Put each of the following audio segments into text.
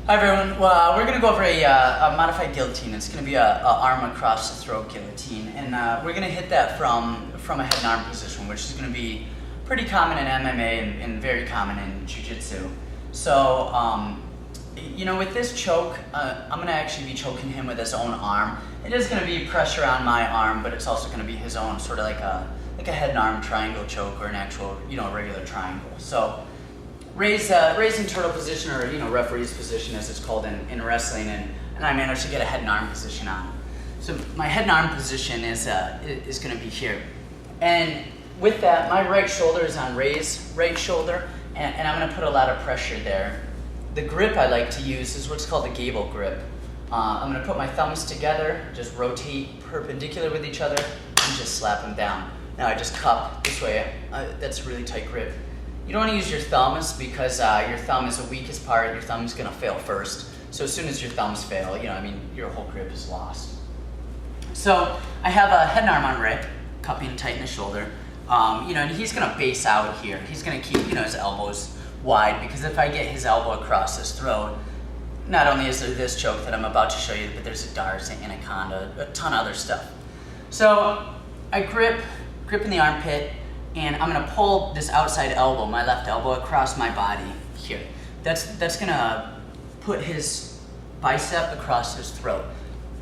Hi everyone. Well, we're going to go over a modified guillotine. It's going to be a arm across the throat guillotine, and we're going to hit that from a head and arm position, which is going to be pretty common in MMA and very common in Jiu Jitsu. So, with this choke, I'm going to actually be choking him with his own arm. It is going to be pressure on my arm, but it's also going to be his own, sort of like a head and arm triangle choke or an actual, regular triangle. So. Raising turtle position, or referee's position as it's called in wrestling, and I managed to get a head and arm position on. So my head and arm position is going to be here, and with that, my right shoulder is on Ray's right shoulder, and I'm going to put a lot of pressure there. The grip I like to use is what's called the gable grip. I'm going to put my thumbs together, just rotate perpendicular with each other, and just slap them down. Now I just cup this way. That's a really tight grip. You don't want to use your thumbs because your thumb is the weakest part. Your thumb's going to fail first. So as soon as your thumbs fail, your whole grip is lost. So I have a head and arm on Ray, cupping tight in the shoulder. And he's going to base out here. He's going to keep, his elbows wide, because if I get his elbow across his throat, not only is there this choke that I'm about to show you, but there's a dart, an anaconda, a ton of other stuff. So I grip in the armpit, and I'm gonna pull this outside elbow, my left elbow, across my body here. That's gonna put his bicep across his throat.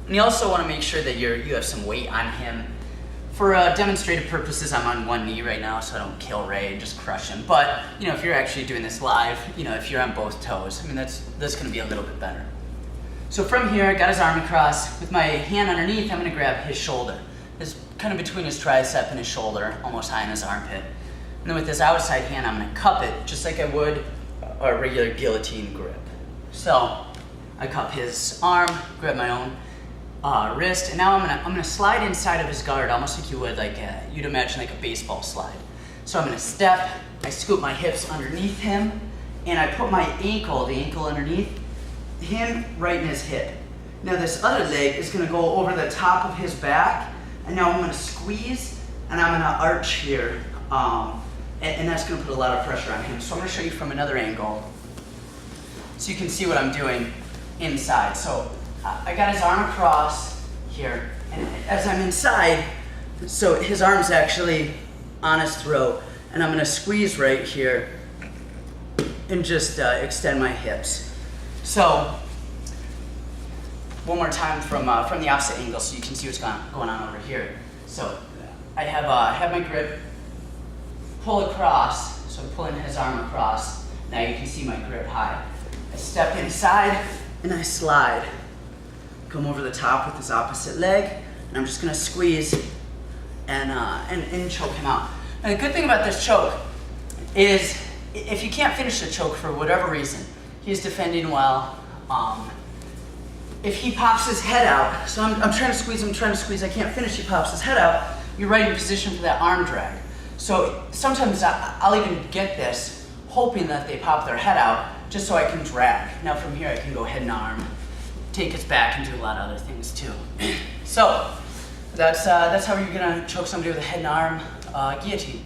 And you also wanna make sure that you have some weight on him. For demonstrative purposes, I'm on one knee right now, so I don't kill Ray and just crush him. But if you're actually doing this live, if you're on both toes, that's gonna be a little bit better. So from here, I got his arm across. With my hand underneath, I'm gonna grab his shoulder. It's kind of between his tricep and his shoulder, almost high in his armpit. And then with this outside hand, I'm gonna cup it just like I would a regular guillotine grip. So I cup his arm, grab my own wrist, and now I'm gonna slide inside of his guard, almost like you would, you'd imagine like a baseball slide. So I'm gonna step, I scoop my hips underneath him, and I put my ankle, the ankle underneath him, right in his hip. Now this other leg is gonna go over the top of his back. And now I'm going to squeeze, and I'm going to arch here, and that's going to put a lot of pressure on him. So I'm going to show you from another angle, so you can see what I'm doing inside. So I got his arm across here, and as I'm inside, so his arm's actually on his throat, and I'm going to squeeze right here, and just extend my hips. So one more time from the opposite angle, so you can see what's going on over here. So I have my grip, pull across, so I'm pulling his arm across. Now you can see my grip high. I step inside and I slide. Come over the top with his opposite leg, and I'm just gonna squeeze and choke him out. And the good thing about this choke is if you can't finish the choke for whatever reason, he's defending well. If he pops his head out, so I'm trying to squeeze, I can't finish, he pops his head out, you're right in position for that arm drag. So sometimes I'll even get this, hoping that they pop their head out, just so I can drag. Now from here I can go head and arm, take his back, and do a lot of other things too. So that's how you're gonna choke somebody with a head and arm guillotine.